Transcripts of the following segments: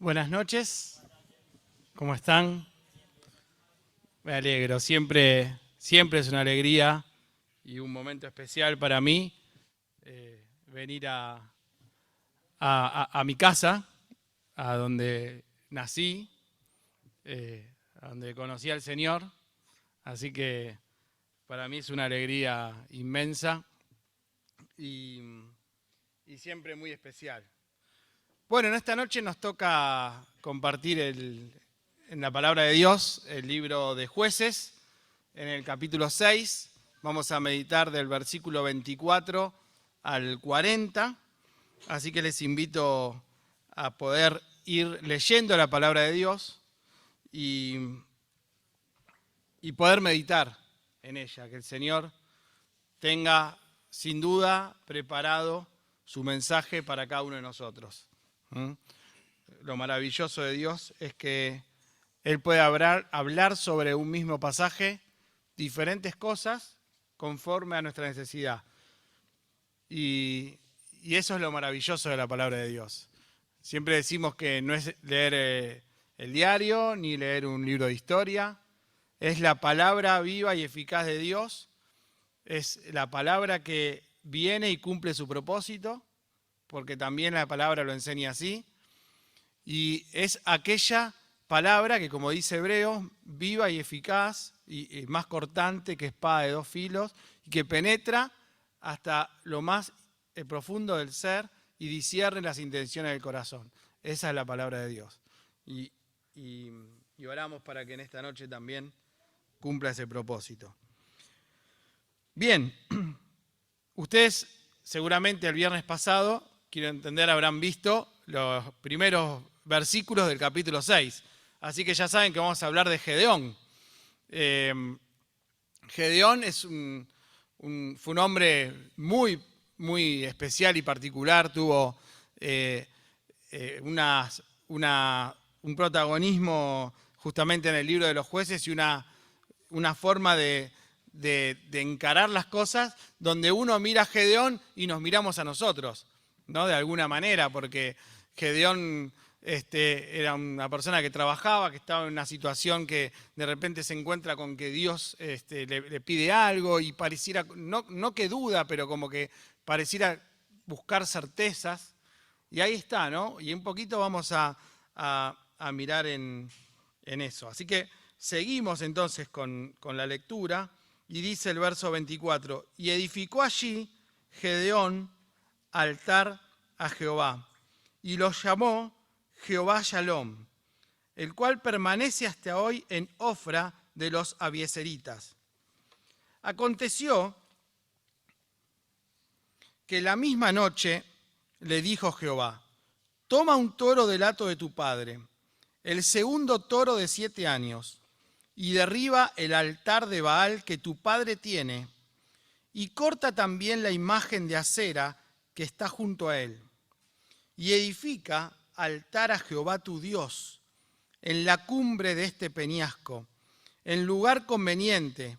Buenas noches, ¿cómo están? Me alegro, siempre es una alegría y un momento especial para mí venir a mi casa, a donde nací, a donde conocí al Señor, así que para mí es una alegría inmensa y siempre muy especial. Bueno, en esta noche nos toca compartir en la palabra de Dios el libro de Jueces, en el capítulo 6. Vamos a meditar del versículo 24 al 40. Así que les invito a poder ir leyendo la palabra de Dios y poder meditar en ella. Que el Señor tenga sin duda preparado su mensaje para cada uno de nosotros. Lo maravilloso de Dios es que Él puede hablar sobre un mismo pasaje diferentes cosas conforme a nuestra necesidad. Y eso es lo maravilloso de la palabra de Dios. Siempre decimos que no es leer el diario ni leer un libro de historia. Es la palabra viva y eficaz de Dios. Es la palabra que viene y cumple su propósito, porque también la palabra lo enseña así. Y es aquella palabra que, como dice Hebreos, viva y eficaz y más cortante que espada de dos filos y que penetra hasta lo más profundo del ser y discierne las intenciones del corazón. Esa es la palabra de Dios. Y oramos para que en esta noche también cumpla ese propósito. Bien, ustedes seguramente el viernes pasado, quiero entender, habrán visto los primeros versículos del capítulo 6. Así que ya saben que vamos a hablar de Gedeón. Gedeón fue un hombre muy, muy especial y particular. Tuvo un protagonismo justamente en el libro de los jueces y una forma de encarar las cosas donde uno mira a Gedeón y nos miramos a nosotros, ¿no? De alguna manera, porque Gedeón era una persona que trabajaba, que estaba en una situación que de repente se encuentra con que Dios le pide algo y pareciera, no que duda, pero como que pareciera buscar certezas. Y ahí está, ¿no? Y un poquito vamos a mirar en eso. Así que seguimos entonces con la lectura y dice el verso 24, y edificó allí Gedeón altar a Jehová y lo llamó Jehová Shalom, el cual permanece hasta hoy en Ofra de los abieseritas. Aconteció que la misma noche le dijo Jehová, toma un toro del hato de tu padre, el segundo toro de 7 años, y derriba el altar de Baal que tu padre tiene, y corta también la imagen de acera que está junto a él, y edifica altar a Jehová tu Dios, en la cumbre de este peñasco, en lugar conveniente,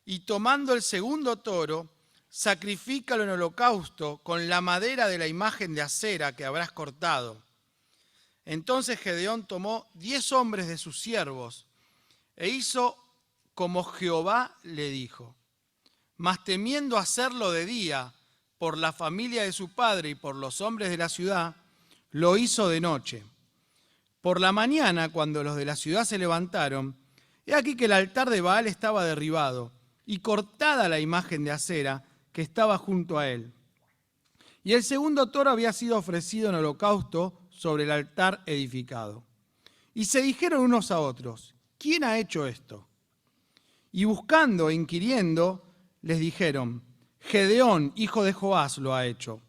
y tomando el segundo toro, sacrifícalo en holocausto con la madera de la imagen de acera que habrás cortado. Entonces Gedeón tomó 10 hombres de sus siervos, e hizo como Jehová le dijo. Mas temiendo hacerlo de día, por la familia de su padre y por los hombres de la ciudad, lo hizo de noche. Por la mañana, cuando los de la ciudad se levantaron, he aquí que el altar de Baal estaba derribado y cortada la imagen de acera que estaba junto a él. Y el segundo toro había sido ofrecido en holocausto sobre el altar edificado. Y se dijeron unos a otros, ¿quién ha hecho esto? Y buscando e inquiriendo, les dijeron, Gedeón, hijo de Joás, lo ha hecho.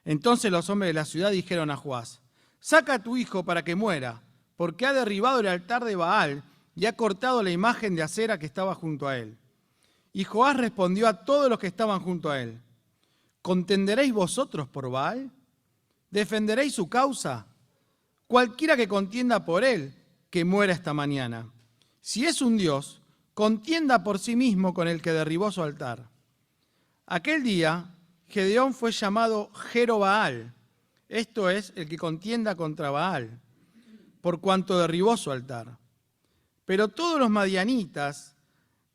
Entonces los hombres de la ciudad dijeron a Joás, saca a tu hijo para que muera, porque ha derribado el altar de Baal y ha cortado la imagen de acera que estaba junto a él. Y Joás respondió a todos los que estaban junto a él, ¿contenderéis vosotros por Baal? ¿Defenderéis su causa? Cualquiera que contienda por él, que muera esta mañana. Si es un Dios, contienda por sí mismo con el que derribó su altar. Aquel día, Gedeón fue llamado Jerobaal, esto es, el que contienda contra Baal, por cuanto derribó su altar. Pero todos los madianitas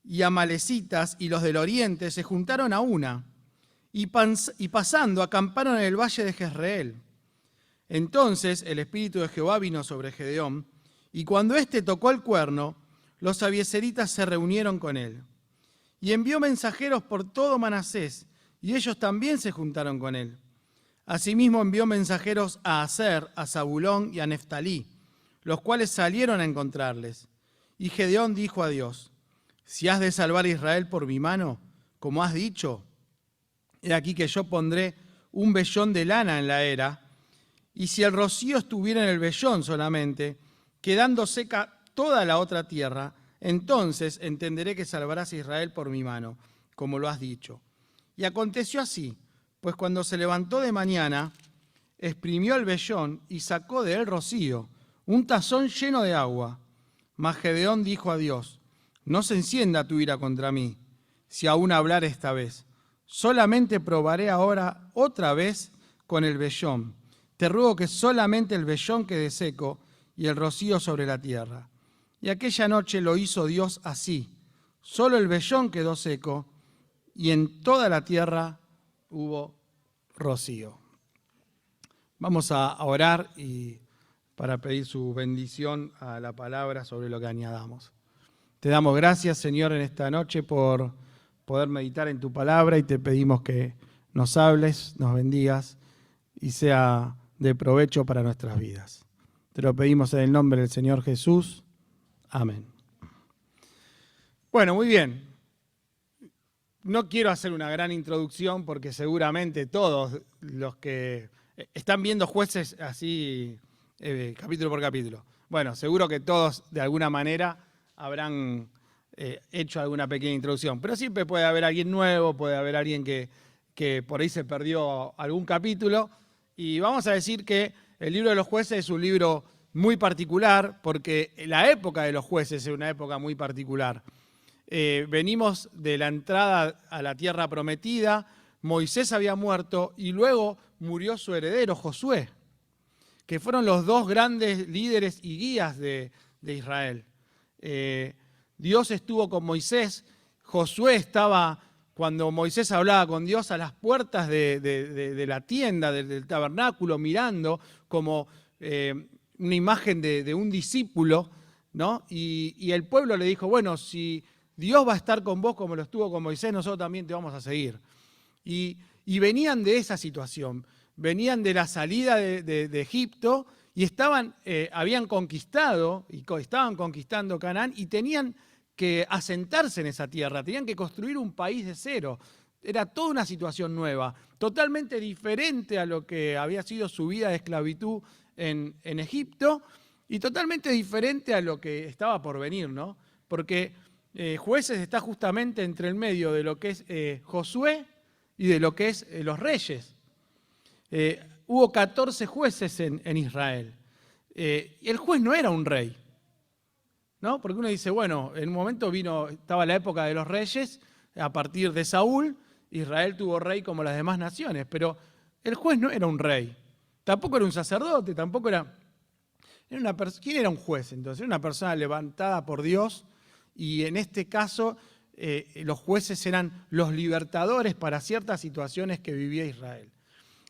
y amalecitas y los del oriente se juntaron a una, y pasando acamparon en el valle de Jezreel. Entonces el Espíritu de Jehová vino sobre Gedeón, y cuando éste tocó el cuerno, los abieseritas se reunieron con él. Y envió mensajeros por todo Manasés, y ellos también se juntaron con él. Asimismo envió mensajeros a Aser, a Zabulón y a Neftalí, los cuales salieron a encontrarles. Y Gedeón dijo a Dios: si has de salvar a Israel por mi mano, como has dicho, he aquí que yo pondré un vellón de lana en la era, y si el rocío estuviera en el vellón solamente, quedando seca toda la otra tierra, entonces entenderé que salvarás a Israel por mi mano, como lo has dicho. Y aconteció así, pues cuando se levantó de mañana, exprimió el vellón y sacó de él rocío, un tazón lleno de agua. Mas Gedeón dijo a Dios: no se encienda tu ira contra mí, si aún hablar esta vez. Solamente probaré ahora otra vez con el vellón. Te ruego que solamente el vellón quede seco y el rocío sobre la tierra. Y aquella noche lo hizo Dios así. Solo el vellón quedó seco y en toda la tierra hubo rocío. Vamos a orar para pedir su bendición a la palabra sobre lo que añadamos. Te damos gracias, Señor, en esta noche por poder meditar en tu palabra y te pedimos que nos hables, nos bendigas y sea de provecho para nuestras vidas. Te lo pedimos en el nombre del Señor Jesús. Amén. Bueno, muy bien. No quiero hacer una gran introducción porque seguramente todos los que están viendo Jueces así, capítulo por capítulo, bueno, seguro que todos de alguna manera habrán hecho alguna pequeña introducción. Pero siempre puede haber alguien nuevo, puede haber alguien que por ahí se perdió algún capítulo. Y vamos a decir que el libro de los Jueces es un libro muy particular porque la época de los jueces es una época muy particular. Venimos de la entrada a la tierra prometida, Moisés había muerto y luego murió su heredero Josué, que fueron los dos grandes líderes y guías de Israel. Dios estuvo con Moisés, Josué estaba, cuando Moisés hablaba con Dios, a las puertas de la tienda, del tabernáculo, mirando como una imagen de un discípulo, ¿no? Y el pueblo le dijo: bueno, si Dios va a estar con vos como lo estuvo con Moisés, nosotros también te vamos a seguir. Y venían de esa situación, venían de la salida de Egipto y habían conquistado, y estaban conquistando Canaán y tenían que asentarse en esa tierra, tenían que construir un país de cero. Era toda una situación nueva, totalmente diferente a lo que había sido su vida de esclavitud en Egipto y totalmente diferente a lo que estaba por venir, ¿no? Porque Jueces está justamente entre el medio de lo que es Josué y de lo que es los reyes. Hubo 14 jueces en Israel. Y el juez no era un rey, ¿no? Porque uno dice, bueno, en un momento estaba la época de los reyes, a partir de Saúl, Israel tuvo rey como las demás naciones, pero el juez no era un rey, tampoco era un sacerdote, tampoco era ¿quién era un juez entonces? Era una persona levantada por Dios y en este caso los jueces eran los libertadores para ciertas situaciones que vivía Israel.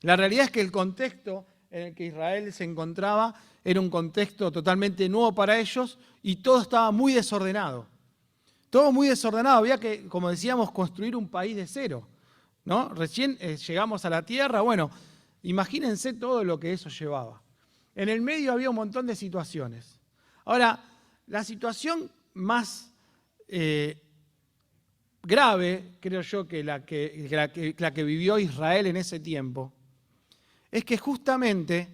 La realidad es que el contexto en el que Israel se encontraba era un contexto totalmente nuevo para ellos y todo estaba muy desordenado. Todo muy desordenado, había que, como decíamos, construir un país de cero, ¿no? Recién llegamos a la tierra, bueno, imagínense todo lo que eso llevaba. En el medio había un montón de situaciones. Ahora, la situación más grave, creo yo, que la que vivió Israel en ese tiempo, es que justamente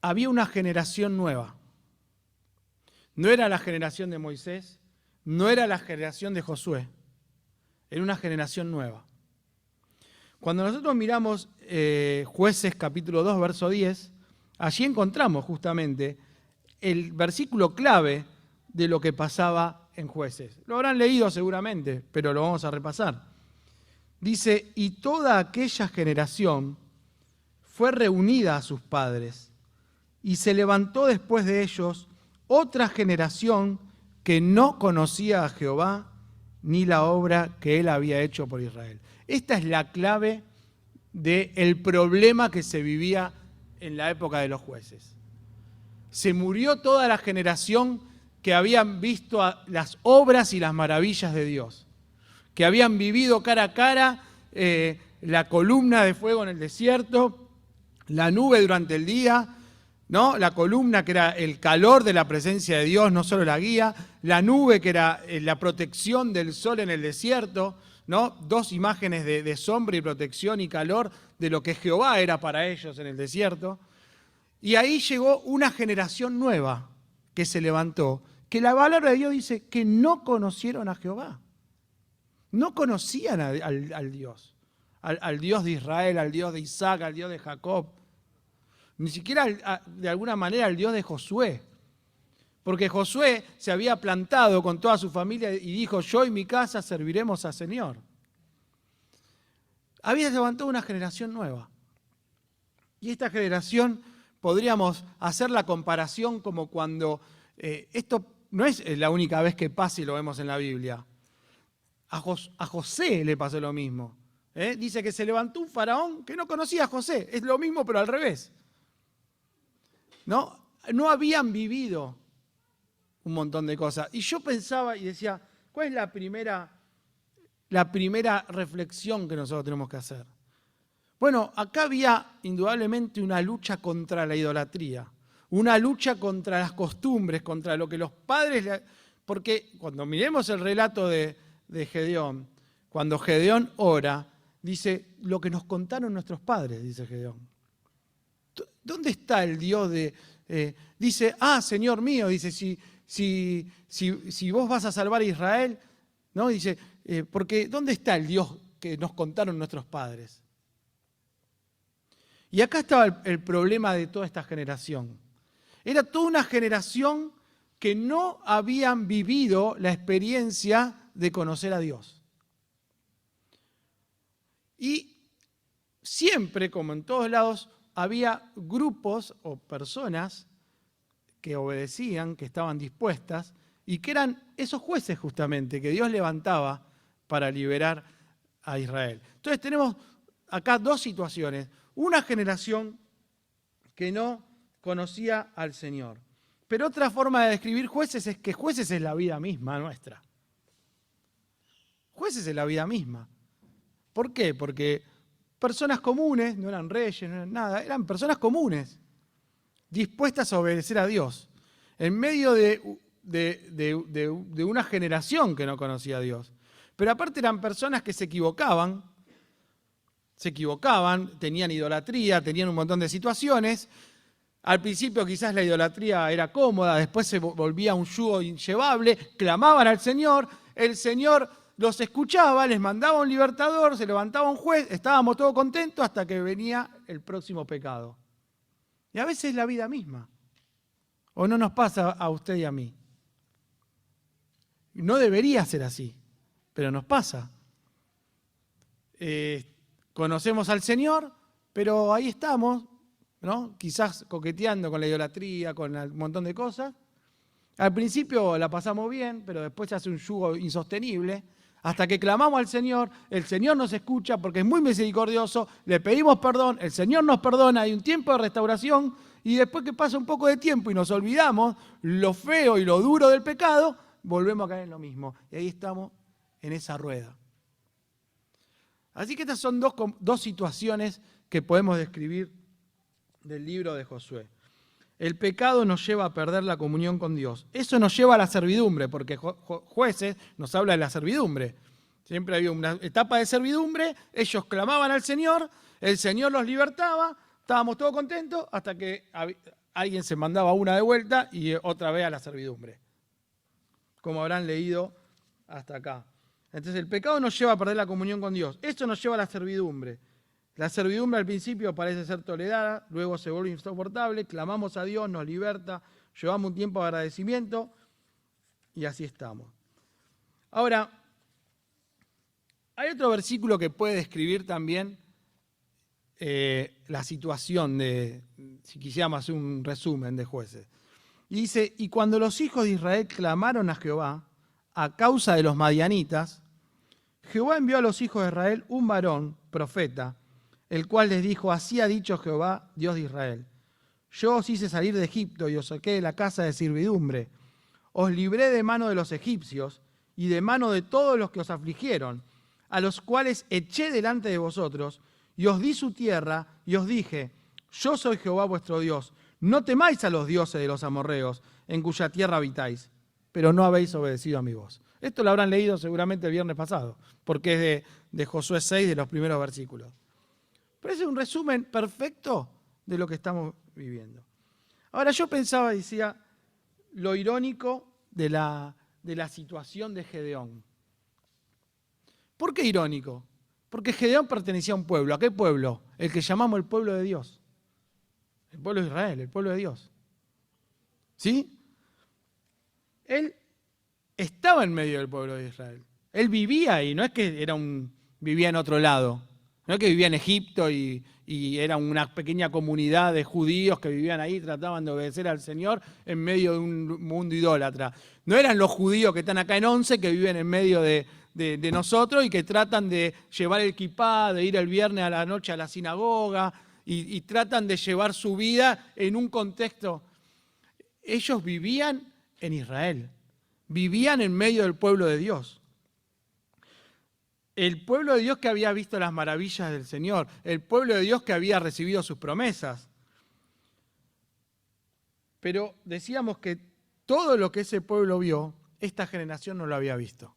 había una generación nueva. No era la generación de Moisés, no era la generación de Josué, era una generación nueva. Cuando nosotros miramos Jueces capítulo 2, verso 10, allí encontramos justamente el versículo clave de lo que pasaba en Jueces. Lo habrán leído seguramente, pero lo vamos a repasar. Dice: y toda aquella generación fue reunida a sus padres, y se levantó después de ellos otra generación que no conocía a Jehová ni la obra que él había hecho por Israel. Esta es la clave del problema que se vivía en la época de los jueces. Se murió toda la generación que habían visto las obras y las maravillas de Dios, que habían vivido cara a cara la columna de fuego en el desierto, la nube durante el día, ¿no? La columna que era el calor de la presencia de Dios, no solo la guía, la nube que era la protección del sol en el desierto, ¿no? Dos imágenes de sombra y protección y calor de lo que Jehová era para ellos en el desierto. Y ahí llegó una generación nueva que se levantó, que la palabra de Dios dice que no conocieron a Jehová. No conocían al Dios, al Dios de Israel, al Dios de Isaac, al Dios de Jacob. Ni siquiera de alguna manera al Dios de Josué. Porque Josué se había plantado con toda su familia y dijo, yo y mi casa serviremos al Señor. Había levantado una generación nueva. Y esta generación podríamos hacer la comparación como cuando, esto no es la única vez que pasa y lo vemos en la Biblia. A José le pasó lo mismo. Dice que se levantó un faraón que no conocía a José. Es lo mismo pero al revés. No habían vivido un montón de cosas. Y yo pensaba y decía, ¿cuál es la primera reflexión que nosotros tenemos que hacer? Bueno, acá había indudablemente una lucha contra la idolatría, una lucha contra las costumbres, contra lo que los padres... Porque cuando miremos el relato de Gedeón, cuando Gedeón ora, dice, lo que nos contaron nuestros padres, dice Gedeón. ¿Dónde está el Dios de...? Dice, Señor mío, dice, si vos vas a salvar a Israel, ¿no? Dice, porque ¿dónde está el Dios que nos contaron nuestros padres? Y acá estaba el problema de toda esta generación. Era toda una generación que no habían vivido la experiencia de conocer a Dios. Y siempre, como en todos lados, había grupos o personas que obedecían, que estaban dispuestas, y que eran esos jueces justamente que Dios levantaba para liberar a Israel. Entonces tenemos acá dos situaciones. Una generación que no conocía al Señor. Pero otra forma de describir jueces es que jueces es la vida misma nuestra. Jueces es la vida misma. ¿Por qué? Porque personas comunes, no eran reyes, no eran nada, eran personas comunes, dispuestas a obedecer a Dios, en medio de una generación que no conocía a Dios. Pero aparte eran personas que se equivocaban, tenían idolatría, tenían un montón de situaciones. Al principio quizás la idolatría era cómoda, después se volvía un yugo inllevable, clamaban al Señor, el Señor los escuchaba, les mandaba un libertador, se levantaba un juez, estábamos todos contentos hasta que venía el próximo pecado. Y a veces es la vida misma. ¿O no nos pasa a usted y a mí? No debería ser así, pero nos pasa. Conocemos al Señor, pero ahí estamos, ¿no? Quizás coqueteando con la idolatría, con un montón de cosas. Al principio la pasamos bien, pero después se hace un yugo insostenible. Hasta que clamamos al Señor, el Señor nos escucha porque es muy misericordioso, le pedimos perdón, el Señor nos perdona, hay un tiempo de restauración y después que pasa un poco de tiempo y nos olvidamos lo feo y lo duro del pecado, volvemos a caer en lo mismo. Y ahí estamos en esa rueda. Así que estas son dos situaciones que podemos describir del libro de Josué. El pecado nos lleva a perder la comunión con Dios. Eso nos lleva a la servidumbre, porque Jueces nos habla de la servidumbre. Siempre había una etapa de servidumbre, ellos clamaban al Señor, el Señor los libertaba, estábamos todos contentos, hasta que alguien se mandaba una de vuelta y otra vez a la servidumbre. Como habrán leído hasta acá. Entonces el pecado nos lleva a perder la comunión con Dios. Esto nos lleva a la servidumbre. La servidumbre al principio parece ser tolerada, luego se vuelve insoportable, clamamos a Dios, nos liberta, llevamos un tiempo de agradecimiento y así estamos. Ahora, hay otro versículo que puede describir también la situación de, si quisiéramos hacer un resumen de Jueces. Y dice, y cuando los hijos de Israel clamaron a Jehová a causa de los madianitas, Jehová envió a los hijos de Israel un varón, profeta, el cual les dijo, así ha dicho Jehová, Dios de Israel, yo os hice salir de Egipto y os saqué de la casa de servidumbre, os libré de mano de los egipcios y de mano de todos los que os afligieron, a los cuales eché delante de vosotros, y os di su tierra, y os dije, yo soy Jehová vuestro Dios, no temáis a los dioses de los amorreos, en cuya tierra habitáis, pero no habéis obedecido a mi voz. Esto lo habrán leído seguramente el viernes pasado, porque es de Josué 6, de los primeros versículos. Pero ese es un resumen perfecto de lo que estamos viviendo. Ahora yo pensaba, decía, lo irónico de la situación de Gedeón. ¿Por qué irónico? Porque Gedeón pertenecía a un pueblo. ¿A qué pueblo? El que llamamos el pueblo de Dios. El pueblo de Israel, el pueblo de Dios. ¿Sí? Él estaba en medio del pueblo de Israel. Él vivía ahí, no es que vivía en otro lado. No es que vivía en Egipto y era una pequeña comunidad de judíos que vivían ahí y trataban de obedecer al Señor en medio de un mundo idólatra. No eran los judíos que están acá en Once que viven en medio de nosotros y que tratan de llevar el kipá, de ir el viernes a la noche a la sinagoga y tratan de llevar su vida en un contexto. Ellos vivían en Israel, vivían en medio del pueblo de Dios. El pueblo de Dios que había visto las maravillas del Señor, el pueblo de Dios que había recibido sus promesas. Pero decíamos que todo lo que ese pueblo vio, esta generación no lo había visto.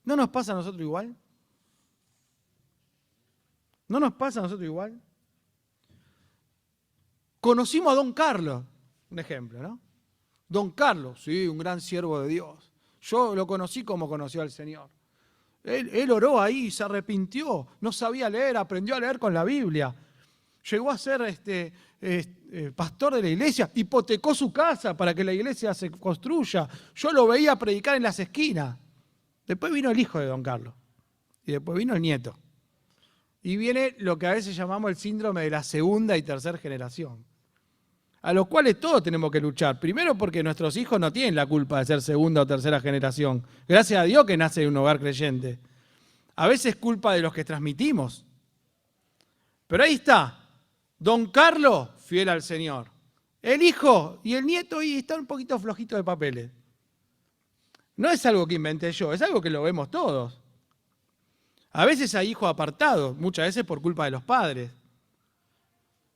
¿No nos pasa a nosotros igual? ¿No nos pasa a nosotros igual? Conocimos a Don Carlos, un ejemplo, ¿no? Don Carlos, sí, un gran siervo de Dios. Yo lo conocí como conoció al Señor. Él oró ahí, se arrepintió, no sabía leer, aprendió a leer con la Biblia. Llegó a ser pastor de la iglesia, hipotecó su casa para que la iglesia se construya. Yo lo veía predicar en las esquinas. Después vino el hijo de Don Carlos y después vino el nieto. Y viene lo que a veces llamamos el síndrome de la segunda y tercera generación, a los cuales todos tenemos que luchar. Primero porque nuestros hijos no tienen la culpa de ser segunda o tercera generación. Gracias a Dios que nace en un hogar creyente. A veces es culpa de los que transmitimos. Pero ahí está, Don Carlos, fiel al Señor. El hijo y el nieto ahí están un poquito flojitos de papeles. No es algo que inventé yo, es algo que lo vemos todos. A veces hay hijos apartados, muchas veces por culpa de los padres.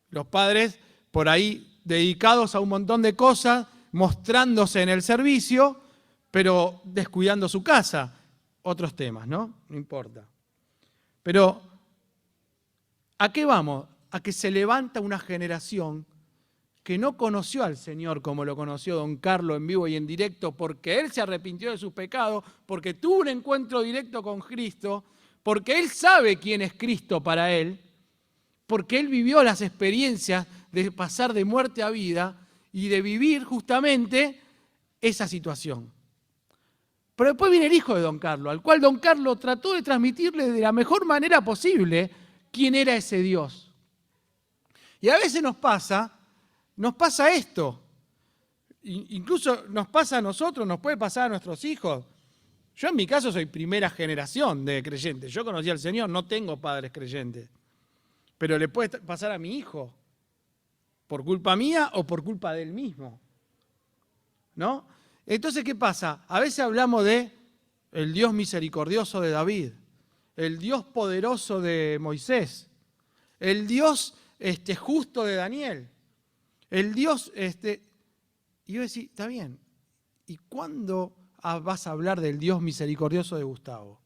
Los padres por ahí dedicados a un montón de cosas, mostrándose en el servicio, pero descuidando su casa. Otros temas, ¿no? No importa. Pero, ¿a qué vamos? A que se levanta una generación que no conoció al Señor como lo conoció Don Carlos en vivo y en directo, porque él se arrepintió de sus pecados, porque tuvo un encuentro directo con Cristo, porque él sabe quién es Cristo para él, porque él vivió las experiencias de pasar de muerte a vida y de vivir justamente esa situación. Pero después viene el hijo de Don Carlos, al cual Don Carlos trató de transmitirle de la mejor manera posible quién era ese Dios. Y a veces nos pasa esto. Incluso nos pasa a nosotros, nos puede pasar a nuestros hijos. Yo en mi caso soy primera generación de creyentes. Yo conocí al Señor, no tengo padres creyentes. Pero le puede pasar a mi hijo, por culpa mía o por culpa de él mismo, ¿no? Entonces, ¿qué pasa? A veces hablamos de el Dios misericordioso de David, el Dios poderoso de Moisés, el Dios justo de Daniel, el Dios... Y yo decía, está bien, ¿y cuándo vas a hablar del Dios misericordioso de Gustavo?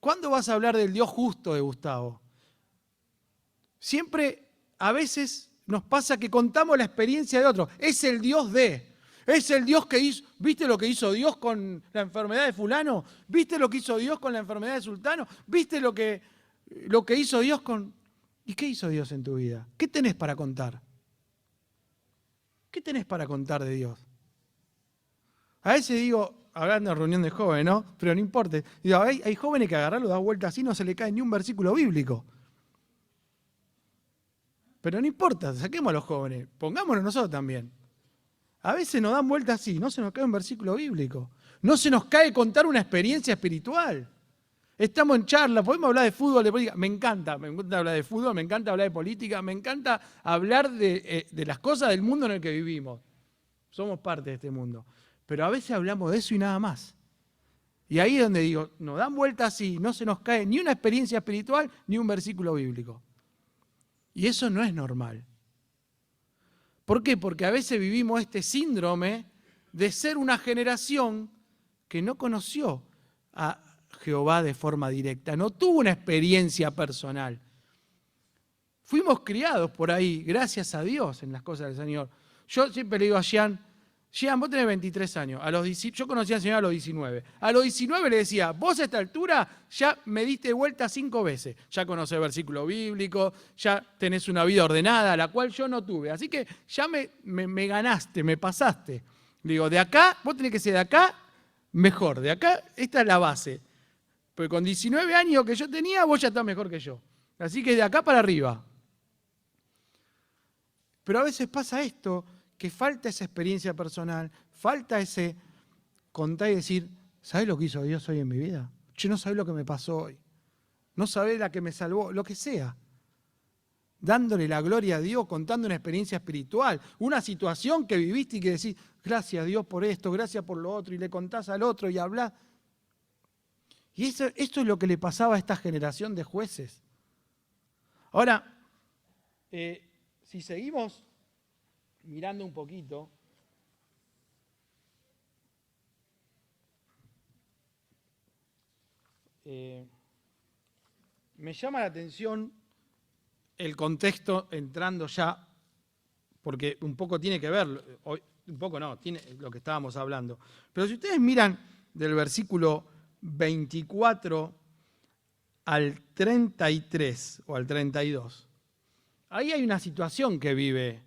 ¿Cuándo vas a hablar del Dios justo de Gustavo? Siempre, a veces, nos pasa que contamos la experiencia de otro. Es el Dios es el Dios que hizo. ¿Viste lo que hizo Dios con la enfermedad de fulano? ¿Viste lo que hizo Dios con la enfermedad de sultano? ¿Viste lo que hizo Dios con... ¿Y qué hizo Dios en tu vida? ¿Qué tenés para contar? ¿Qué tenés para contar de Dios? A veces digo, hablando de reunión de jóvenes, ¿no? Pero no importa. Digo, hay jóvenes que agarrarlo, da vuelta así, no se le cae ni un versículo bíblico. Pero no importa, saquemos a los jóvenes, pongámonos nosotros también. A veces nos dan vueltas así, no se nos cae un versículo bíblico. No se nos cae contar una experiencia espiritual. Estamos en charla, podemos hablar de fútbol, de política. Me encanta hablar de fútbol, me encanta hablar de política, me encanta hablar de las cosas del mundo en el que vivimos. Somos parte de este mundo. Pero a veces hablamos de eso y nada más. Y ahí es donde digo, nos dan vueltas así, no se nos cae ni una experiencia espiritual ni un versículo bíblico. Y eso no es normal. ¿Por qué? Porque a veces vivimos este síndrome de ser una generación que no conoció a Jehová de forma directa, no tuvo una experiencia personal. Fuimos criados por ahí, gracias a Dios, en las cosas del Señor. Yo siempre le digo a Jean, vos tenés 23 años, yo conocí al Señor a los 19. A los 19 le decía, vos a esta altura ya me diste vuelta 5 veces. Ya conocés versículo bíblico, ya tenés una vida ordenada, la cual yo no tuve. Así que ya me ganaste, me pasaste. Le digo, de acá, vos tenés que ser de acá mejor. De acá, esta es la base. Porque con 19 años que yo tenía, vos ya estás mejor que yo. Así que de acá para arriba. Pero a veces pasa esto, que falta esa experiencia personal, falta ese contar y decir, ¿sabés lo que hizo Dios hoy en mi vida? Yo no sabés lo que me pasó hoy. No sabés la que me salvó, lo que sea. Dándole la gloria a Dios, contando una experiencia espiritual, una situación que viviste y que decís, gracias a Dios por esto, gracias por lo otro, y le contás al otro y hablás. Y esto es lo que le pasaba a esta generación de jueces. Ahora, si seguimos mirando un poquito, me llama la atención el contexto entrando ya, porque un poco tiene que ver, un poco no, tiene lo que estábamos hablando. Pero si ustedes miran del versículo 24 al 33 o al 32, ahí hay una situación que vive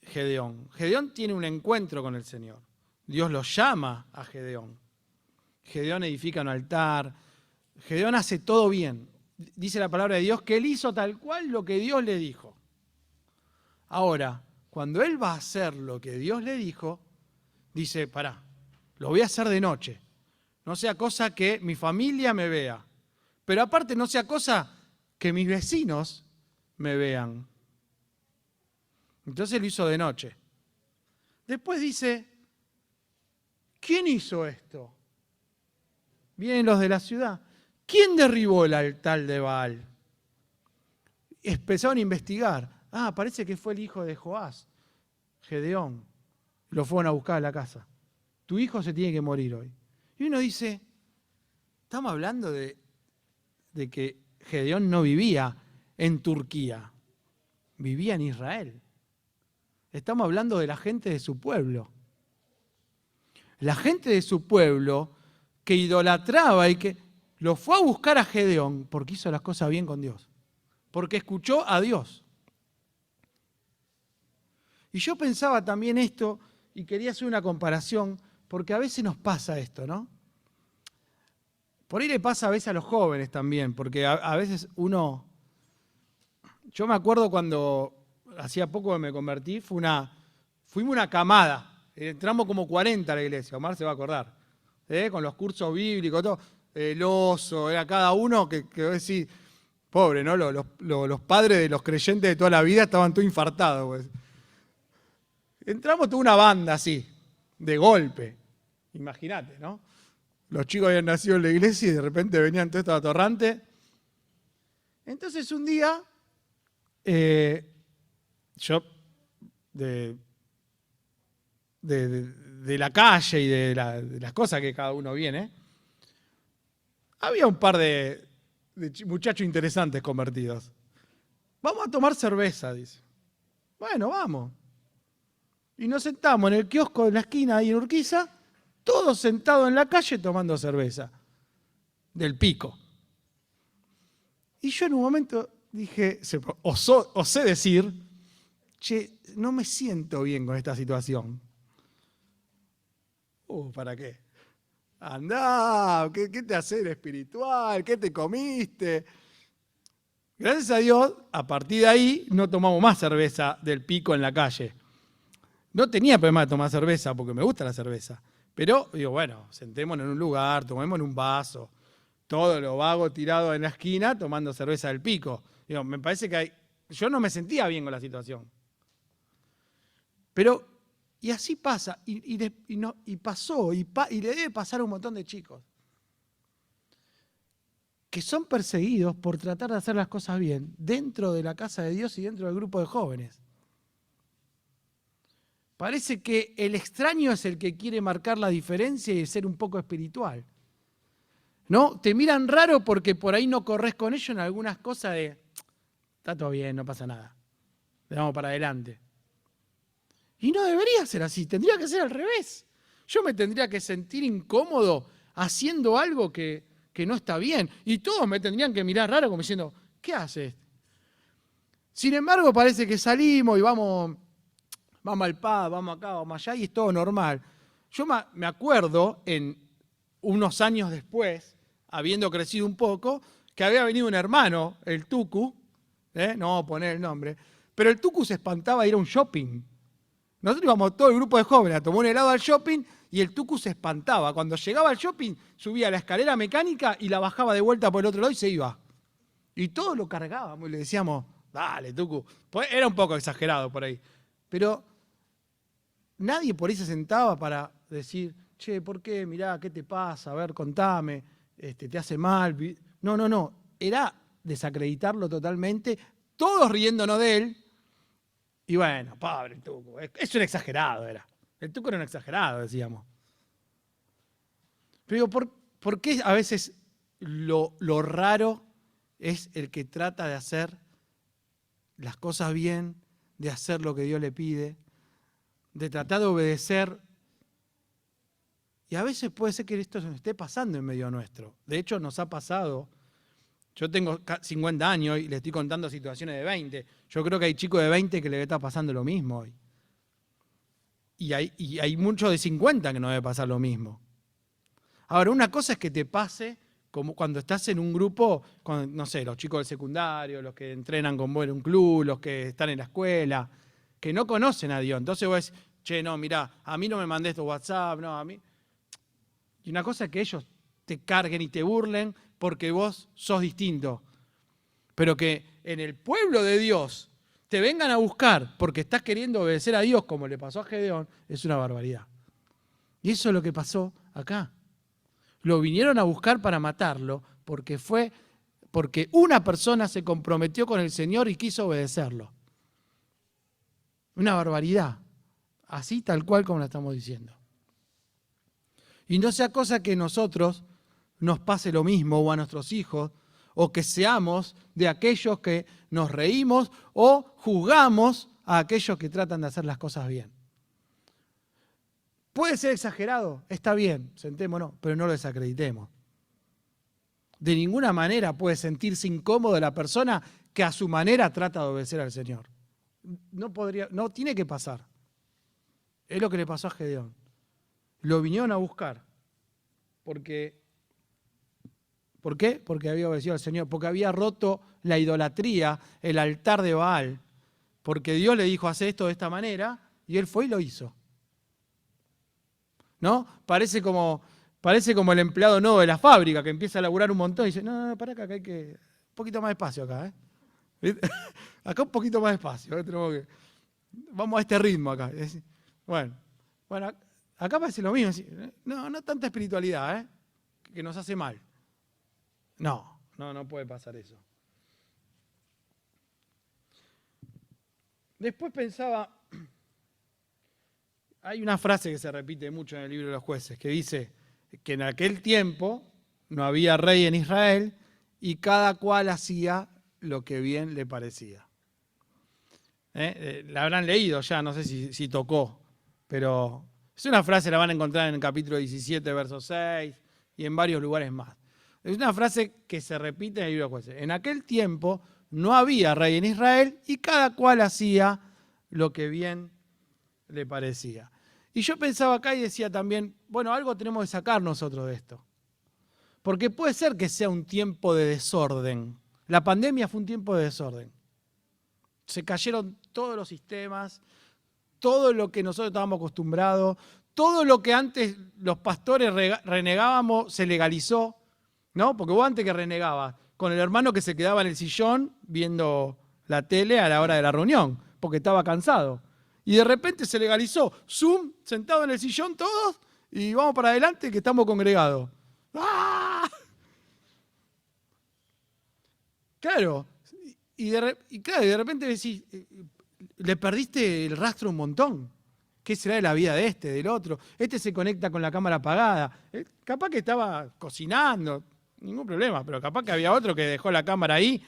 Gedeón. Gedeón tiene un encuentro con el Señor. Dios lo llama a Gedeón. Gedeón edifica un altar. Gedeón hace todo bien. Dice la palabra de Dios que él hizo tal cual lo que Dios le dijo. Ahora, cuando él va a hacer lo que Dios le dijo, dice, pará, lo voy a hacer de noche. No sea cosa que mi familia me vea. Pero aparte no sea cosa que mis vecinos me vean. Entonces lo hizo de noche. Después dice, ¿quién hizo esto? Vienen los de la ciudad. ¿Quién derribó el altar de Baal? Empezaron a investigar. Ah, parece que fue el hijo de Joás, Gedeón. Lo fueron a buscar a la casa. Tu hijo se tiene que morir hoy. Y uno dice, estamos hablando de que Gedeón no vivía en Turquía, vivía en Israel. Estamos hablando de la gente de su pueblo. La gente de su pueblo que idolatraba y que lo fue a buscar a Gedeón porque hizo las cosas bien con Dios. Porque escuchó a Dios. Y yo pensaba también esto y quería hacer una comparación porque a veces nos pasa esto, ¿no? Por ahí le pasa a veces a los jóvenes también, porque a veces uno... Yo me acuerdo cuando hacía poco que me convertí, fuimos una camada. Entramos como 40 a la iglesia, Omar se va a acordar. Con los cursos bíblicos, todo. El oso, era cada uno que decís, pobre, ¿no? Los padres de los creyentes de toda la vida estaban todos infartados. Pues. Entramos toda una banda así, de golpe. Imagínate, ¿no? Los chicos habían nacido en la iglesia y de repente venían todos estos atorrantes. Entonces un día, yo de la calle y de las cosas que cada uno viene, había un par de muchachos interesantes convertidos. Vamos a tomar cerveza, dice. Bueno, vamos. Y nos sentamos en el kiosco de la esquina ahí en Urquiza, todos sentados en la calle tomando cerveza. Del Pico. Y yo en un momento dije, osé decir, che, no me siento bien con esta situación. ¿Para qué? Andá, ¿qué te hace espiritual? ¿Qué te comiste? Gracias a Dios, a partir de ahí no tomamos más cerveza del Pico en la calle. No tenía problema de tomar cerveza porque me gusta la cerveza. Pero digo, bueno, sentémonos en un lugar, tomemos en un vaso. Todo lo vago tirado en la esquina tomando cerveza del Pico. Digo, me parece que yo no me sentía bien con la situación. Pero, y así pasa, y pasó, y le debe pasar a un montón de chicos que son perseguidos por tratar de hacer las cosas bien dentro de la casa de Dios y dentro del grupo de jóvenes. Parece que el extraño es el que quiere marcar la diferencia y ser un poco espiritual. ¿No? Te miran raro porque por ahí no corres con ellos en algunas cosas de, está todo bien, no pasa nada, le damos para adelante. Y no debería ser así, tendría que ser al revés. Yo me tendría que sentir incómodo haciendo algo que no está bien. Y todos me tendrían que mirar raro como diciendo, ¿qué haces? Sin embargo, parece que salimos y vamos al pub, vamos acá, vamos allá y es todo normal. Yo me acuerdo, unos años después, habiendo crecido un poco, que había venido un hermano, el Tucu, no vamos a poner el nombre, pero el Tucu se espantaba de ir a un shopping. Nosotros íbamos todo el grupo de jóvenes a tomar un helado al shopping y el Tucu se espantaba. Cuando llegaba al shopping, subía la escalera mecánica y la bajaba de vuelta por el otro lado y se iba. Y todos lo cargábamos y le decíamos, dale, Tucu. Pues era un poco exagerado por ahí. Pero nadie por ahí se sentaba para decir, che, ¿por qué? Mirá, ¿qué te pasa? A ver, contame, ¿te hace mal? No. Era desacreditarlo totalmente, todos riéndonos de él. Y bueno, pobre el Tucu, es un exagerado era. El Tucu era un exagerado, decíamos. Pero digo, ¿por qué a veces lo raro es el que trata de hacer las cosas bien, de hacer lo que Dios le pide, de tratar de obedecer? Y a veces puede ser que esto nos esté pasando en medio nuestro. De hecho, nos ha pasado. Yo tengo 50 años y le estoy contando situaciones de 20. Yo creo que hay chicos de 20 que les está pasando lo mismo hoy. Y hay muchos de 50 que no debe pasar lo mismo. Ahora, una cosa es que te pase como cuando estás en un grupo, no sé, los chicos del secundario, los que entrenan con vos en un club, los que están en la escuela, que no conocen a Dios. Entonces vos decís, che, no, mirá, a mí no me mandés tu WhatsApp, no, a mí. Y una cosa es que ellos te carguen y te burlen porque vos sos distinto. Pero que en el pueblo de Dios te vengan a buscar porque estás queriendo obedecer a Dios, como le pasó a Gedeón, es una barbaridad. Y eso es lo que pasó acá. Lo vinieron a buscar para matarlo porque una persona se comprometió con el Señor y quiso obedecerlo. Una barbaridad. Así tal cual como la estamos diciendo. Y no sea cosa que nosotros nos pase lo mismo o a nuestros hijos, o que seamos de aquellos que nos reímos o juzgamos a aquellos que tratan de hacer las cosas bien. Puede ser exagerado, está bien, sentémonos, pero no lo desacreditemos. De ninguna manera puede sentirse incómodo la persona que a su manera trata de obedecer al Señor. No tiene que pasar. Es lo que le pasó a Gedeón. Lo vinieron a buscar. ¿Por qué? Porque había obedecido al Señor, porque había roto la idolatría, el altar de Baal, porque Dios le dijo, haz esto de esta manera, y él fue y lo hizo. ¿No? Parece como el empleado nuevo de la fábrica que empieza a laburar un montón y dice, no, para acá, hay que un poquito más despacio acá, acá un poquito más despacio, vamos a este ritmo acá. Bueno, acá parece lo mismo, no tanta espiritualidad, que nos hace mal. No puede pasar eso. Después pensaba, hay una frase que se repite mucho en el libro de los jueces, que dice que en aquel tiempo no había rey en Israel y cada cual hacía lo que bien le parecía. La habrán leído ya, no sé si tocó, pero es una frase, la van a encontrar en el capítulo 17, verso 6 y en varios lugares más. Es una frase que se repite en el libro de jueces. En aquel tiempo no había rey en Israel y cada cual hacía lo que bien le parecía. Y yo pensaba acá y decía también, bueno, algo tenemos que sacar nosotros de esto. Porque puede ser que sea un tiempo de desorden La pandemia fue un tiempo de desorden. Se cayeron todos los sistemas, todo lo que nosotros estábamos acostumbrados, todo lo que antes los pastores renegábamos se legalizó, ¿no? Porque vos antes que renegabas, con el hermano que se quedaba en el sillón viendo la tele a la hora de la reunión, porque estaba cansado. Y de repente se legalizó. Zoom, sentado en el sillón todos, y vamos para adelante que estamos congregados. ¡Ah! Claro. Y de repente decís, le perdiste el rastro un montón. ¿Qué será de la vida de este, del otro? Este se conecta con la cámara apagada. Capaz que estaba cocinando, ningún problema, pero capaz que había otro que dejó la cámara ahí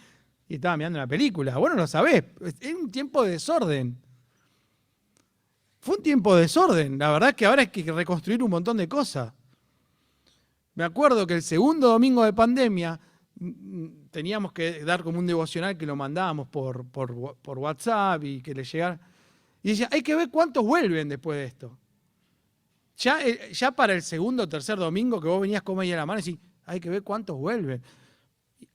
y estaba mirando una película. Vos no lo sabés. Es un tiempo de desorden. Fue un tiempo de desorden. La verdad es que ahora hay que reconstruir un montón de cosas. Me acuerdo que el segundo domingo de pandemia teníamos que dar como un devocional que lo mandábamos por WhatsApp y que le llegara. Y decía, hay que ver cuántos vuelven después de esto. Ya para el segundo o tercer domingo que vos venías con ella en la mano y decís, hay que ver cuántos vuelven.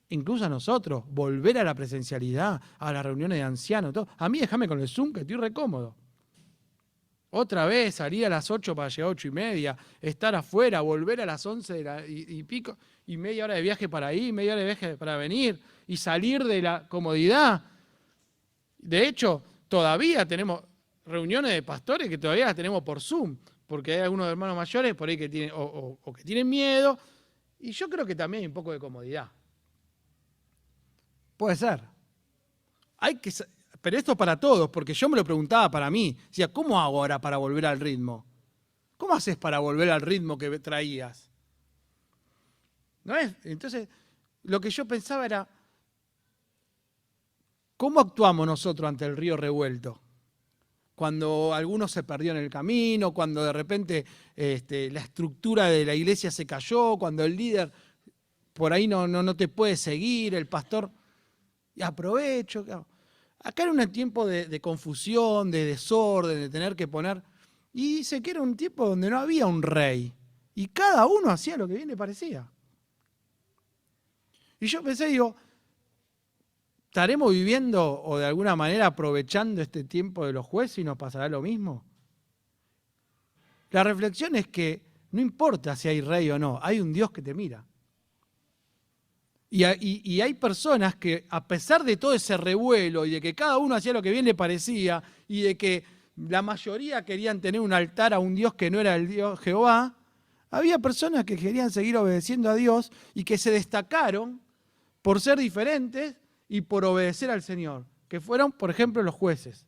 Incluso a nosotros, volver a la presencialidad, a las reuniones de ancianos, todo. A mí déjame con el Zoom que estoy recómodo. Otra vez, salir a las 8 para llegar a 8:30, estar afuera, volver a las 11 y pico, y media hora de viaje para ir, media hora de viaje para venir, y salir de la comodidad. De hecho, todavía tenemos reuniones de pastores que todavía las tenemos por Zoom, porque hay algunos hermanos mayores por ahí que tienen, o que tienen miedo, y yo creo que también hay un poco de comodidad. Puede ser. Pero esto para todos, porque yo me lo preguntaba para mí. Decía, ¿cómo hago ahora para volver al ritmo? ¿Cómo haces para volver al ritmo que traías? ¿No es? Entonces, lo que yo pensaba era, ¿cómo actuamos nosotros ante el río revuelto? Cuando alguno se perdió en el camino, cuando de repente la estructura de la iglesia se cayó, cuando el líder por ahí no te puede seguir, el pastor, y aprovecho. Claro. Acá era un tiempo de confusión, de desorden, de tener que poner. Y dice que era un tiempo donde no había un rey. Y cada uno hacía lo que bien le parecía. Y yo pensé, digo, ¿estaremos viviendo o de alguna manera aprovechando este tiempo de los jueces y nos pasará lo mismo? La reflexión es que no importa si hay rey o no, hay un Dios que te mira. Y hay personas que, a pesar de todo ese revuelo y de que cada uno hacía lo que bien le parecía y de que la mayoría querían tener un altar a un Dios que no era el Dios Jehová, había personas que querían seguir obedeciendo a Dios y que se destacaron por ser diferentes y por obedecer al Señor, que fueron, por ejemplo, los jueces.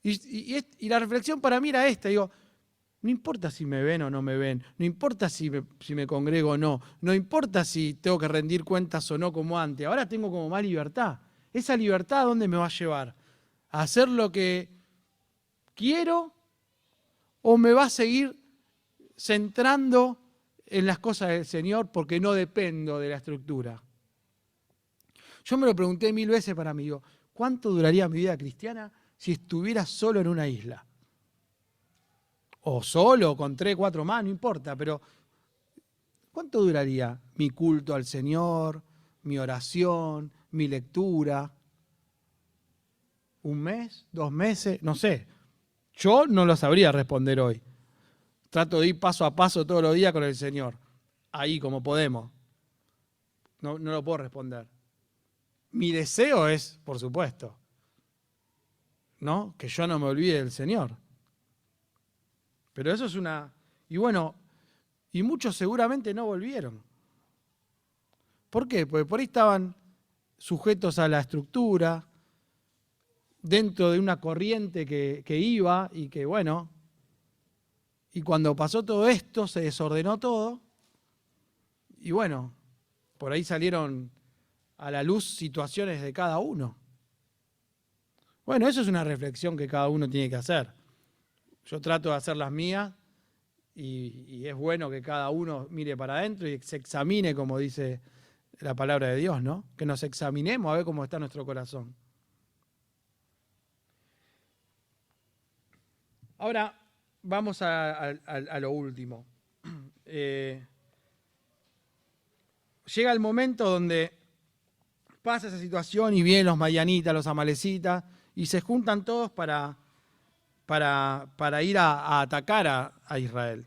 Y la reflexión para mí era esta, digo, no importa si me ven o no me ven, no importa si me congrego o no, no importa si tengo que rendir cuentas o no como antes, ahora tengo como más libertad. ¿Esa libertad a dónde me va a llevar? ¿A hacer lo que quiero o me va a seguir centrando en las cosas del Señor porque no dependo de la estructura? Yo me lo pregunté 1000 veces para mí, digo, ¿cuánto duraría mi vida cristiana si estuviera solo en una isla? O solo, con 3, 4 más, no importa, pero ¿cuánto duraría mi culto al Señor, mi oración, mi lectura? ¿1 mes? ¿2 meses? No sé. Yo no lo sabría responder hoy. Trato de ir paso a paso todos los días con el Señor. Ahí, como podemos. No lo puedo responder. Mi deseo es, por supuesto, ¿no? Que yo no me olvide del Señor. Pero eso es una... Y bueno, y muchos seguramente no volvieron. ¿Por qué? Porque por ahí estaban sujetos a la estructura, dentro de una corriente que iba y que, bueno, y cuando pasó todo esto se desordenó todo y bueno, por ahí salieron a la luz situaciones de cada uno. Bueno, eso es una reflexión que cada uno tiene que hacer. Yo trato de hacer las mías y es bueno que cada uno mire para adentro y se examine, como dice la palabra de Dios, ¿no? Que nos examinemos a ver cómo está nuestro corazón. Ahora vamos a lo último. Llega el momento donde pasa esa situación y vienen los madianitas, los amalecitas, y se juntan todos para ir a atacar a Israel.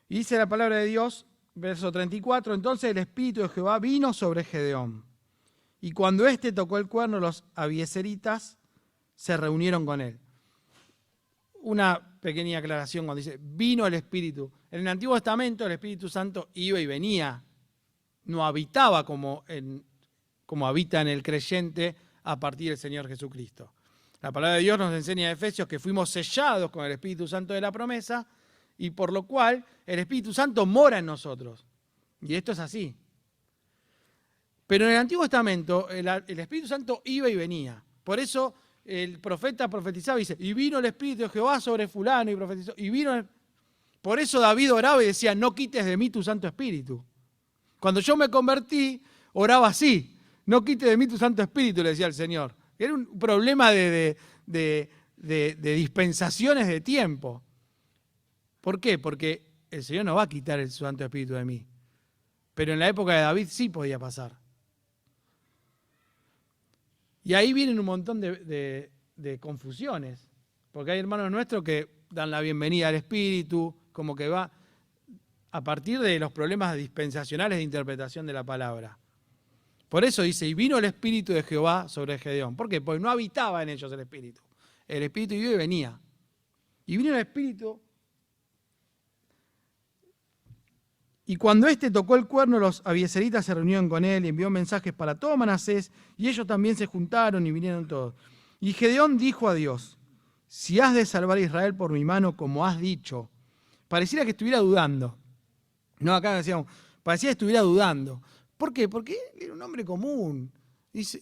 Y dice la palabra de Dios, verso 34, entonces el Espíritu de Jehová vino sobre Gedeón. Y cuando éste tocó el cuerno, los abiezeritas se reunieron con él. Una pequeña aclaración cuando dice, vino el Espíritu. En el Antiguo Testamento el Espíritu Santo iba y venía. No habitaba como habita en el creyente a partir del Señor Jesucristo. La palabra de Dios nos enseña en Efesios que fuimos sellados con el Espíritu Santo de la promesa y por lo cual el Espíritu Santo mora en nosotros. Y esto es así. Pero en el Antiguo Testamento el Espíritu Santo iba y venía. Por eso el profeta profetizaba y dice, y vino el Espíritu de Jehová sobre fulano y profetizó. Por eso David oraba y decía, no quites de mí tu Santo Espíritu. Cuando yo me convertí, oraba así, no quites de mí tu Santo Espíritu, le decía el Señor. Era un problema de dispensaciones de tiempo. ¿Por qué? Porque el Señor no va a quitar el Santo Espíritu de mí. Pero en la época de David sí podía pasar. Y ahí vienen un montón de confusiones. Porque hay hermanos nuestros que dan la bienvenida al Espíritu, como que va a partir de los problemas dispensacionales de interpretación de la palabra. Por eso dice, y vino el Espíritu de Jehová sobre Gedeón. ¿Por qué? Porque no habitaba en ellos el Espíritu. El Espíritu iba y venía. Y vino el Espíritu. Y cuando éste tocó el cuerno, los abiezeritas se reunieron con él y envió mensajes para todo Manasés, y ellos también se juntaron y vinieron todos. Y Gedeón dijo a Dios, si has de salvar a Israel por mi mano, como has dicho. Pareciera que estuviera dudando. No, acá decíamos, parecía que estuviera dudando. ¿Por qué? Porque él era un hombre común. Dice,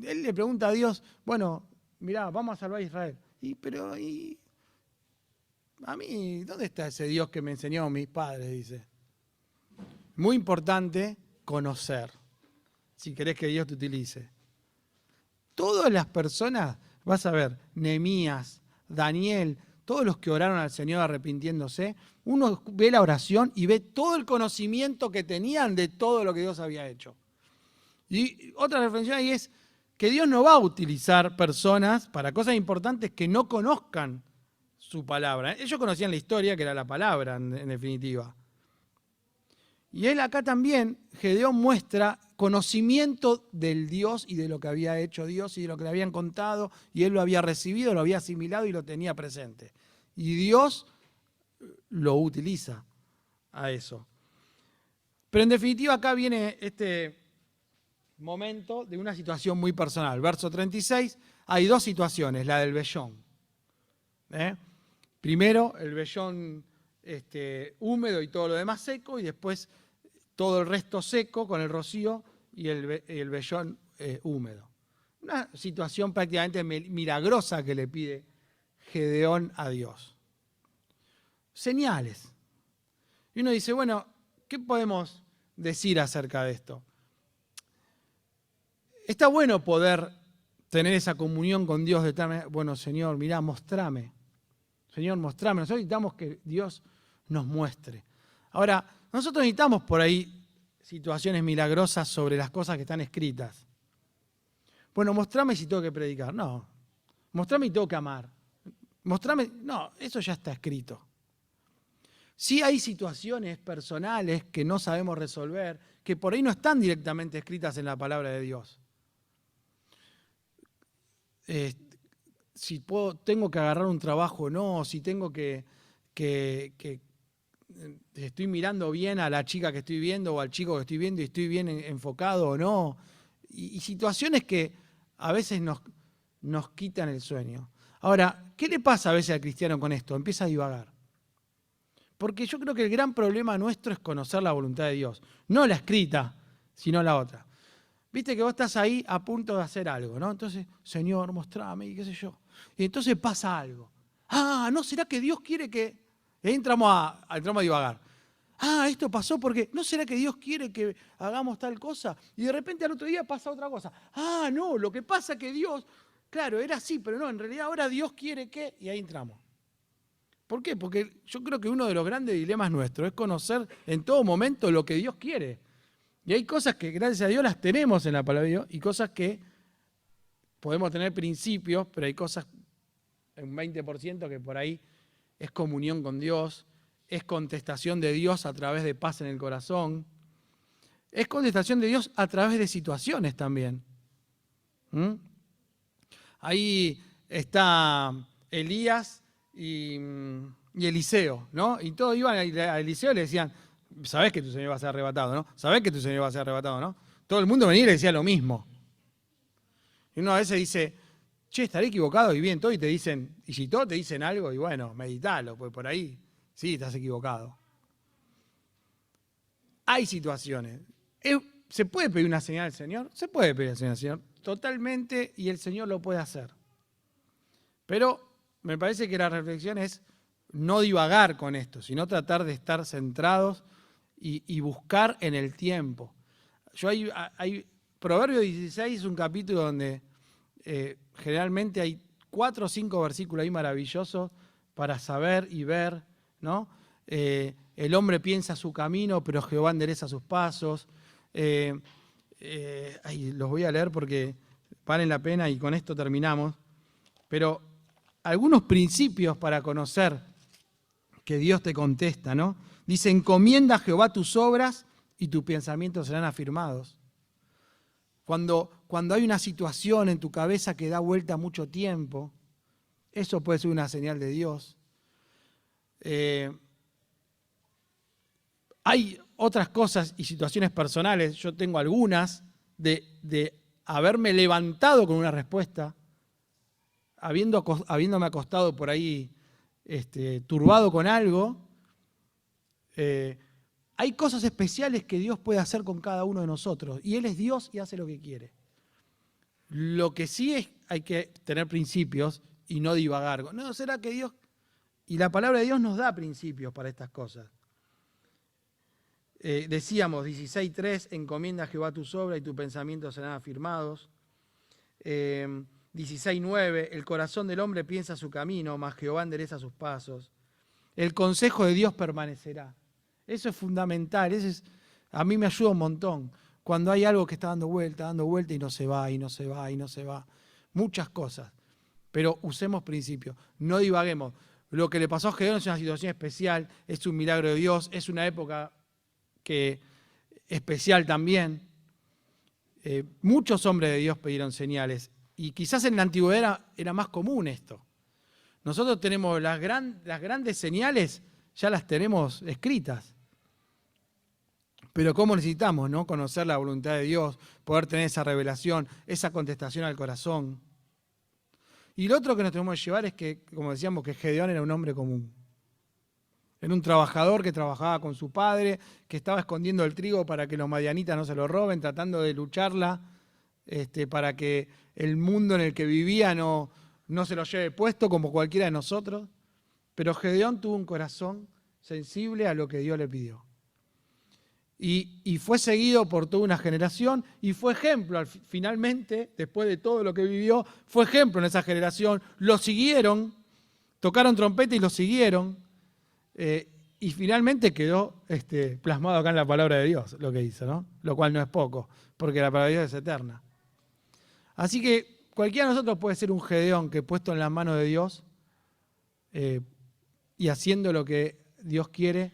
él le pregunta a Dios, bueno, mirá, vamos a salvar a Israel. Pero a mí, ¿dónde está ese Dios que me enseñó a mis padres? Dice. Muy importante conocer, si querés que Dios te utilice. Todas las personas, vas a ver, Nehemías, Daniel, todos los que oraron al Señor arrepintiéndose, uno ve la oración y ve todo el conocimiento que tenían de todo lo que Dios había hecho. Y otra reflexión ahí es que Dios no va a utilizar personas para cosas importantes que no conozcan su palabra. Ellos conocían la historia, que era la palabra, en definitiva. Y él acá también, Gedeón muestra conocimiento del Dios y de lo que había hecho Dios y de lo que le habían contado, y él lo había recibido, lo había asimilado y lo tenía presente. Y Dios lo utiliza a eso. Pero en definitiva acá viene este momento de una situación muy personal. Verso 36, hay dos situaciones, la del vellón. Primero, el vellón húmedo y todo lo demás seco, y después todo el resto seco con el rocío y el vellón húmedo. Una situación prácticamente milagrosa que le pide Gedeón a Dios. Señales. Y uno dice, bueno, ¿qué podemos decir acerca de esto? Está bueno poder tener esa comunión con Dios de tal manera, bueno, Señor, mirá, mostrame. Señor, mostrame. Nosotros necesitamos que Dios nos muestre. Ahora, nosotros necesitamos por ahí situaciones milagrosas sobre las cosas que están escritas. Bueno, mostrame si tengo que predicar. No. Mostrame si tengo que amar. Mostrame. No, eso ya está escrito. Sí hay situaciones personales que no sabemos resolver, que por ahí no están directamente escritas en la palabra de Dios. Si tengo que agarrar un trabajo o no, si tengo que estoy mirando bien a la chica que estoy viendo o al chico que estoy viendo y estoy bien enfocado o no. Y situaciones que a veces nos quitan el sueño. Ahora, ¿qué le pasa a veces al cristiano con esto? Empieza a divagar. Porque yo creo que el gran problema nuestro es conocer la voluntad de Dios. No la escrita, sino la otra. Viste que vos estás ahí a punto de hacer algo, ¿no? Entonces, Señor, mostrame y qué sé yo. Y entonces pasa algo. ¿No será que Dios quiere que...? Y ahí entramos a divagar. Esto pasó porque... ¿No será que Dios quiere que hagamos tal cosa? Y de repente al otro día pasa otra cosa. No, lo que pasa es que Dios... Claro, era así, pero no, en realidad ahora Dios quiere que... Y ahí entramos. ¿Por qué? Porque yo creo que uno de los grandes dilemas nuestros es conocer en todo momento lo que Dios quiere. Y hay cosas que, gracias a Dios, las tenemos en la palabra de Dios y cosas que podemos tener principios, pero hay cosas, un 20% que por ahí es comunión con Dios, es contestación de Dios a través de paz en el corazón, es contestación de Dios a través de situaciones también. Ahí está Elías y Eliseo, ¿no? Y todos iban a Eliseo y le decían, sabés que tu Señor va a ser arrebatado, ¿no? Sabés que tu Señor va a ser arrebatado, ¿no? Todo el mundo venía y le decía lo mismo. Y uno a veces dice, che, estaré equivocado, y bien todo, y te dicen, y si todos te dicen algo, y bueno, meditalo, pues por ahí sí estás equivocado. Hay situaciones. ¿Se puede pedir una señal al Señor? Se puede pedir una señal al Señor, totalmente, y el Señor lo puede hacer. Pero me parece que la reflexión es no divagar con esto, sino tratar de estar centrados y buscar en el tiempo. Proverbio 16 es un capítulo donde generalmente hay 4 o 5 versículos ahí maravillosos para saber y ver, ¿no? El hombre piensa su camino, pero Jehová endereza sus pasos. Los voy a leer porque valen la pena y con esto terminamos. Pero algunos principios para conocer que Dios te contesta, ¿no? Dice, encomienda a Jehová tus obras y tus pensamientos serán afirmados. Cuando hay una situación en tu cabeza que da vuelta mucho tiempo, eso puede ser una señal de Dios. Hay otras cosas y situaciones personales, yo tengo algunas, de haberme levantado con una respuesta, habiéndome acostado por ahí turbado con algo. Hay cosas especiales que Dios puede hacer con cada uno de nosotros, y Él es Dios y hace lo que quiere. Lo que sí es, hay que tener principios y no divagar. ¿No será que Dios? Y la palabra de Dios nos da principios para estas cosas. Decíamos, 16.3, encomienda a Jehová tus obras y tus pensamientos serán afirmados. 16.9, el corazón del hombre piensa su camino, mas Jehová endereza sus pasos. El consejo de Dios permanecerá. Eso es fundamental, a mí me ayuda un montón. Cuando hay algo que está dando vuelta y no se va, y no se va, y no se va. Muchas cosas. Pero usemos principios, no divaguemos. Lo que le pasó a Gedeón es una situación especial, es un milagro de Dios, es una época especial también. Muchos hombres de Dios pidieron señales, y quizás en la antigüedad era más común esto. Nosotros tenemos las grandes señales, ya las tenemos escritas. Pero ¿cómo necesitamos, no? Conocer la voluntad de Dios, poder tener esa revelación, esa contestación al corazón. Y lo otro que nos tenemos que llevar es que, como decíamos, que Gedeón era un hombre común. Era un trabajador que trabajaba con su padre, que estaba escondiendo el trigo para que los madianitas no se lo roben, tratando de lucharla para que el mundo en el que vivía no se lo lleve puesto como cualquiera de nosotros. Pero Gedeón tuvo un corazón sensible a lo que Dios le pidió. Y fue seguido por toda una generación y fue ejemplo, finalmente, después de todo lo que vivió, fue ejemplo en esa generación. Lo siguieron, tocaron trompeta y lo siguieron. Y finalmente quedó plasmado acá en la palabra de Dios lo que hizo, ¿no? Lo cual no es poco, porque la palabra de Dios es eterna. Así que cualquiera de nosotros puede ser un Gedeón que puesto en las manos de Dios y haciendo lo que Dios quiere,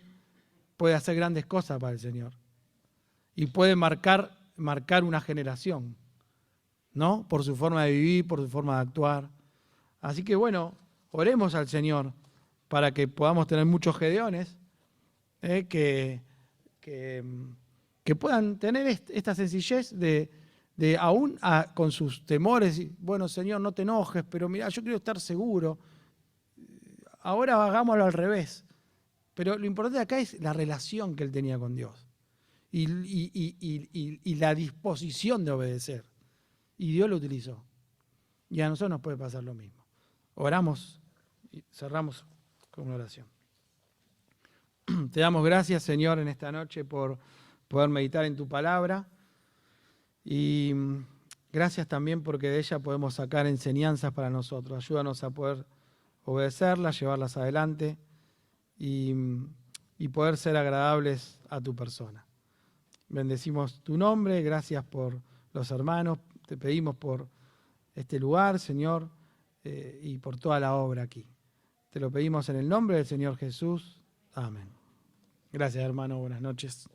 puede hacer grandes cosas para el Señor. Y puede marcar una generación, ¿no? Por su forma de vivir, por su forma de actuar. Así que bueno, oremos al Señor para que podamos tener muchos Gedeones que puedan tener esta sencillez de aún con sus temores, bueno, Señor, no te enojes, pero mira, yo quiero estar seguro. Ahora hagámoslo al revés. Pero lo importante acá es la relación que él tenía con Dios y la disposición de obedecer. Y Dios lo utilizó. Y a nosotros nos puede pasar lo mismo. Oramos y cerramos con una oración. Te damos gracias, Señor, en esta noche por poder meditar en tu palabra. Y gracias también porque de ella podemos sacar enseñanzas para nosotros. Ayúdanos a poder obedecerlas, llevarlas adelante y poder ser agradables a tu persona. Bendecimos tu nombre, gracias por los hermanos, te pedimos por este lugar, Señor, y por toda la obra aquí. Te lo pedimos en el nombre del Señor Jesús. Amén. Gracias, hermano. Buenas noches.